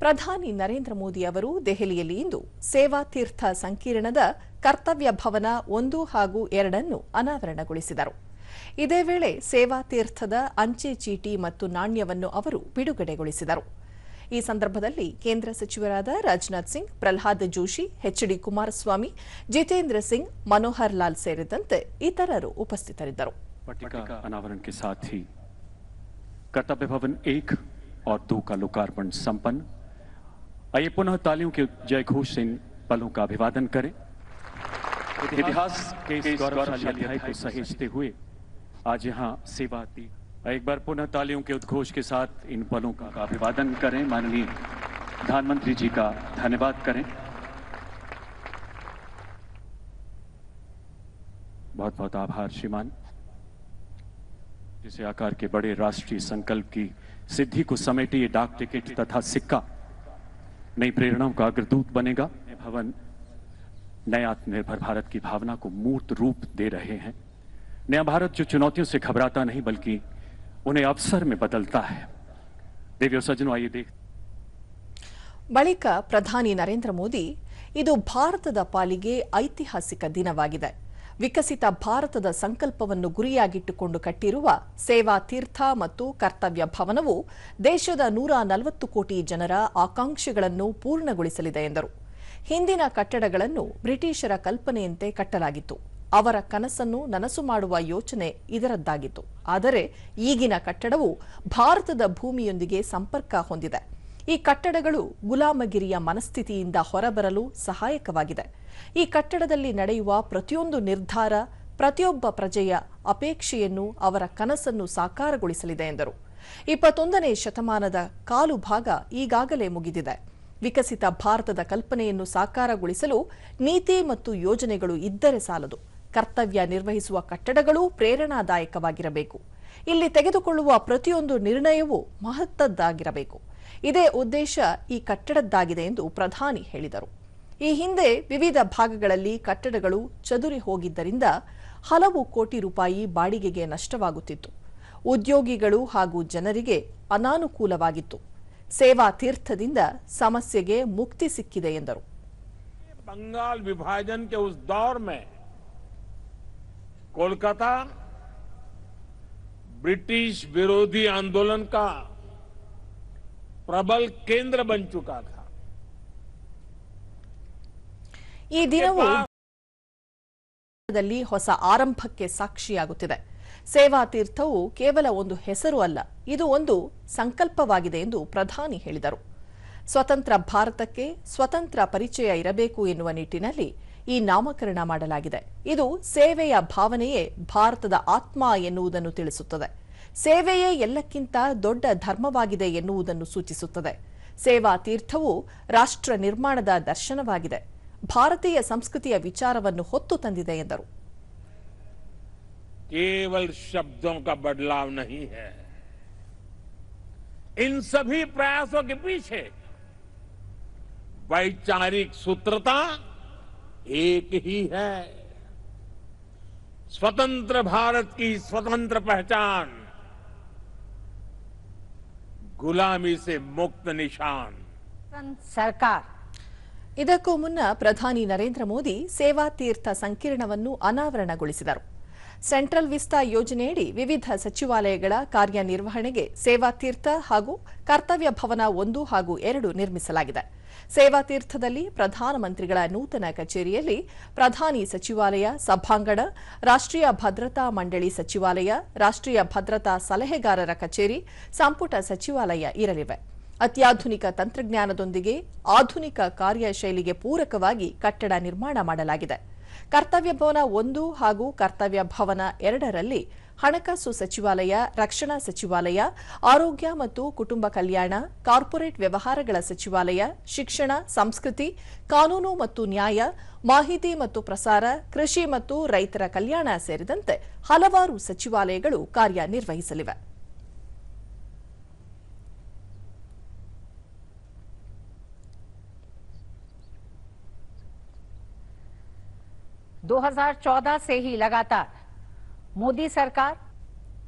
ಪ್ರಧಾನಿ ನರೇಂದ್ರ ಮೋದಿ ಅವರು ದೆಹಲಿಯಲ್ಲಿ ಇಂದು ಸೇವಾ ತೀರ್ಥ ಸಂಕೀರ್ಣದ ಕರ್ತವ್ಯ ಭವನ 1 ಹಾಗೂ 2 ಅನ್ನು ಅನಾವರಣಗೊಳಿಸಿದರು. ಇದೇ ವೇಳೆ ಸೇವಾ ತೀರ್ಥದ ಅಂಚೆ ಚೀಟಿ ಮತ್ತು ನಾಣ್ಯವನ್ನು ಅವರು ಬಿಡುಗಡೆಗೊಳಿಸಿದರು. ಈ ಸಂದರ್ಭದಲ್ಲಿ ಕೇಂದ್ರ ಸಚಿವರಾದ ರಾಜನಾಥ್ ಸಿಂಗ್, ಪ್ರಹ್ಲಾದ್ ಜೋಶಿ, ಎಚ್.ಡಿ. ಕುಮಾರಸ್ವಾಮಿ, ಜಿತೇಂದ್ರ ಸಿಂಗ್, ಮನೋಹರ್ ಲಾಲ್ ಸೇರಿದಂತೆ ಇತರರು ಉಪಸ್ಥಿತರಿದ್ದರು. पट्टिका अनावरण के साथ ही कर्तव्य भवन 1 और 2 का लोकार्पण संपन्न। आइए पुनः तालियों के जय घोष से इन पलों का अभिवादन करें। इतिहास के इस गौरवशाली अध्याय को सहेजते हुए आज यहाँ सेवा दी। एक बार पुनः तालियों के उद्घोष के साथ इन पलों का अभिवादन करें। माननीय प्रधानमंत्री जी का धन्यवाद करें। बहुत बहुत आभार श्रीमान। जिस आकार के बड़े राष्ट्रीय संकल्प की सिद्धि को समेटे ये डाक टिकट तथा सिक्का नई प्रेरणाओं का अग्रदूत बनेगा। भवन नए आत्मनिर्भर भारत की भावना को मूर्त रूप दे रहे हैं। नया भारत जो चुनौतियों से घबराता नहीं बल्कि उन्हें अवसर में बदलता है। देवियों सज्जनों, आइए देख। ಬಳಿಕ ಪ್ರಧಾನಿ ನರೇಂದ್ರ ಮೋದಿ ಇದು ಭಾರತದ ಪಾಲಿಗೆ ಐತಿಹಾಸಿಕ ದಿನವಾಗಿದೆ. ವಿಕಸಿತ ಭಾರತದ ಸಂಕಲ್ಪವನ್ನು ಗುರಿಯಾಗಿಟ್ಟುಕೊಂಡು ಕಟ್ಟಿರುವ ಸೇವಾ ತೀರ್ಥ ಮತ್ತು ಕರ್ತವ್ಯ ಭವನವು ದೇಶದ 140 ಕೋಟಿ ಜನರ ಆಕಾಂಕ್ಷೆಗಳನ್ನು ಪೂರ್ಣಗೊಳಿಸಲಿದೆ ಎಂದರು. ಹಿಂದಿನ ಕಟ್ಟಡಗಳನ್ನು ಬ್ರಿಟಿಷರ ಕಲ್ಪನೆಯಂತೆ ಕಟ್ಟಲಾಗಿತ್ತು. ಅವರ ಕನಸನ್ನು ನನಸು ಮಾಡುವ ಯೋಚನೆ ಇದರದ್ದಾಗಿತ್ತು. ಆದರೆ ಈಗಿನ ಕಟ್ಟಡವು ಭಾರತದ ಭೂಮಿಯೊಂದಿಗೆ ಸಂಪರ್ಕ ಹೊಂದಿದೆ. ಈ ಕಟ್ಟಡಗಳು ಗುಲಾಮಗಿರಿಯ ಮನಸ್ಥಿತಿಯಿಂದ ಹೊರಬರಲು ಸಹಾಯಕವಾಗಿದೆ. ಈ ಕಟ್ಟಡದಲ್ಲಿ ನಡೆಯುವ ಪ್ರತಿಯೊಂದು ನಿರ್ಧಾರ ಪ್ರತಿಯೊಬ್ಬ ಪ್ರಜೆಯ ಅಪೇಕ್ಷೆಯನ್ನು, ಅವರ ಕನಸನ್ನು ಸಾಕಾರಗೊಳಿಸಲಿದೆ ಎಂದರು. 21ನೇ ಶತಮಾನದ ಕಾಲು ಭಾಗ ಈಗಾಗಲೇ ಮುಗಿದಿದೆ. ವಿಕಸಿತ ಭಾರತದ ಕಲ್ಪನೆಯನ್ನು ಸಾಕಾರಗೊಳಿಸಲು ನೀತಿ ಮತ್ತು ಯೋಜನೆಗಳು ಇದ್ದರೆ ಸಾಲದು. ಕರ್ತವ್ಯ ನಿರ್ವಹಿಸುವ ಕಟ್ಟಡಗಳೂ ಪ್ರೇರಣಾದಾಯಕವಾಗಿರಬೇಕು. ಇಲ್ಲಿ ತೆಗೆದುಕೊಳ್ಳುವ ಪ್ರತಿಯೊಂದು ನಿರ್ಣಯವೂ ಮಹತ್ತದ್ದಾಗಿರಬೇಕು. ಇದೇ ಉದ್ದೇಶ ಈ ಕಟ್ಟಡದ್ದಾಗಿದೆ ಎಂದು ಪ್ರಧಾನಿ ಹೇಳಿದರು. ಈ ಹಿಂದೆ ವಿವಿಧ ಭಾಗಗಳಲ್ಲಿ ಕಟ್ಟಡಗಳು ಚದುರಿ ಹೋಗಿದ್ದರಿಂದ ಹಲವು ಕೋಟಿ ರೂಪಾಯಿ ಬಾಡಿಗೆಗೆ ನಷ್ಟವಾಗುತ್ತಿತ್ತು. ಉದ್ಯೋಗಿಗಳು ಹಾಗೂ ಜನರಿಗೆ ಅನಾನುಕೂಲವಾಗಿತ್ತು. ಸೇವಾ ತೀರ್ಥದಿಂದ ಸಮಸ್ಯೆಗೆ ಮುಕ್ತಿ ಸಿಕ್ಕಿದೆ ಎಂದರು. बंगाल विभाजन के उस दौर में कोलकाता ब्रिटिश विरोधी आंदोलन का प्रबल केंद्र बन चुका था। ಈ ದಿನವು ಹೊಸ ಆರಂಭಕ್ಕೆ ಸಾಕ್ಷಿಯಾಗುತ್ತಿದೆ. ಸೇವಾ ತೀರ್ಥವು ಕೇವಲ ಒಂದು ಹೆಸರು ಅಲ್ಲ, ಇದು ಒಂದು ಸಂಕಲ್ಪವಾಗಿದೆ ಎಂದು ಪ್ರಧಾನಿ ಹೇಳಿದರು. ಸ್ವತಂತ್ರ ಭಾರತಕ್ಕೆ ಸ್ವತಂತ್ರ ಪರಿಚಯ ಇರಬೇಕು ಎನ್ನುವ ನಿಟ್ಟಿನಲ್ಲಿ ಈ ನಾಮಕರಣ ಮಾಡಲಾಗಿದೆ. ಇದು ಸೇವೆಯ ಭಾವನೆಯೇ ಭಾರತದ ಆತ್ಮ ಎನ್ನುವುದನ್ನು ತಿಳಿಸುತ್ತದೆ. ಸೇವೆಯೇ ಎಲ್ಲಕ್ಕಿಂತ ದೊಡ್ಡ ಧರ್ಮವಾಗಿದೆ ಎನ್ನುವುದನ್ನು ಸೂಚಿಸುತ್ತದೆ. ಸೇವಾ ತೀರ್ಥವು ರಾಷ್ಟ್ರ ನಿರ್ಮಾಣದ ದರ್ಶನವಾಗಿದೆ. ಭಾರತೀಯ ಸಂಸ್ಕೃತಿಯ ವಿಚಾರವನ್ನು ಹೊತ್ತು ತಂದಿದೆ ಎಂದರು. केवल शब्दों का बदलाव नहीं है, इन सभी प्रयासों के पीछे वैचारिक सूत्रता एक ही है। स्वतंत्र भारत की स्वतंत्र पहचान, गुलामी से मुक्त निशान। सरकार ಇದಕ್ಕೂ ಮುನ್ನ ಪ್ರಧಾನಿ ನರೇಂದ್ರ ಮೋದಿ ಸೇವಾ ತೀರ್ಥ ಸಂಕೀರ್ಣವನ್ನು ಅನಾವರಣಗೊಳಿಸಿದರು. ಸೆಂಟ್ರಲ್ ವಿಸ್ತಾ ಯೋಜನೆಯಡಿ ವಿವಿಧ ಸಚಿವಾಲಯಗಳ ಕಾರ್ಯನಿರ್ವಹಣೆಗೆ ಸೇವಾ ತೀರ್ಥ ಹಾಗೂ ಕರ್ತವ್ಯ ಭವನ 1 ಹಾಗೂ 2 ನಿರ್ಮಿಸಲಾಗಿದೆ. ಸೇವಾ ತೀರ್ಥದಲ್ಲಿ ಪ್ರಧಾನಮಂತ್ರಿಗಳ ನೂತನ ಕಚೇರಿಯಲ್ಲಿ ಪ್ರಧಾನಿ ಸಚಿವಾಲಯ, ಸಭಾಂಗಣ, ರಾಷ್ಟ್ರೀಯ ಭದ್ರತಾ ಮಂಡಳಿ ಸಚಿವಾಲಯ, ರಾಷ್ಟ್ರೀಯ ಭದ್ರತಾ ಸಲಹೆಗಾರರ ಕಚೇರಿ, ಸಂಪುಟ ಸಚಿವಾಲಯ ಇರಲಿವೆ. ಅತ್ಯಾಧುನಿಕ ತಂತ್ರಜ್ಞಾನದೊಂದಿಗೆ ಆಧುನಿಕ ಕಾರ್ಯಶೈಲಿಗೆ ಪೂರಕವಾಗಿ ಕಟ್ಟಡ ನಿರ್ಮಾಣ ಮಾಡಲಾಗಿದೆ. ಕರ್ತವ್ಯ ಭವನ 1 ಹಾಗೂ ಕರ್ತವ್ಯ ಭವನ 2ರಲ್ಲಿ ಹಣಕಾಸು ಸಚಿವಾಲಯ, ರಕ್ಷಣಾ ಸಚಿವಾಲಯ, ಆರೋಗ್ಯ ಮತ್ತು ಕುಟುಂಬ ಕಲ್ಯಾಣ, ಕಾರ್ಪೊರೇಟ್ ವ್ಯವಹಾರಗಳ ಸಚಿವಾಲಯ, ಶಿಕ್ಷಣ, ಸಂಸ್ಕೃತಿ, ಕಾನೂನು ಮತ್ತು ನ್ಯಾಯ, ಮಾಹಿತಿ ಮತ್ತು ಪ್ರಸಾರ, ಕೃಷಿ ಮತ್ತು ರೈತರ ಕಲ್ಯಾಣ ಸೇರಿದಂತೆ ಹಲವಾರು ಸಚಿವಾಲಯಗಳು ಕಾರ್ಯನಿರ್ವಹಿಸಲಿವೆ. 2014 से ही लगातार मोदी सरकार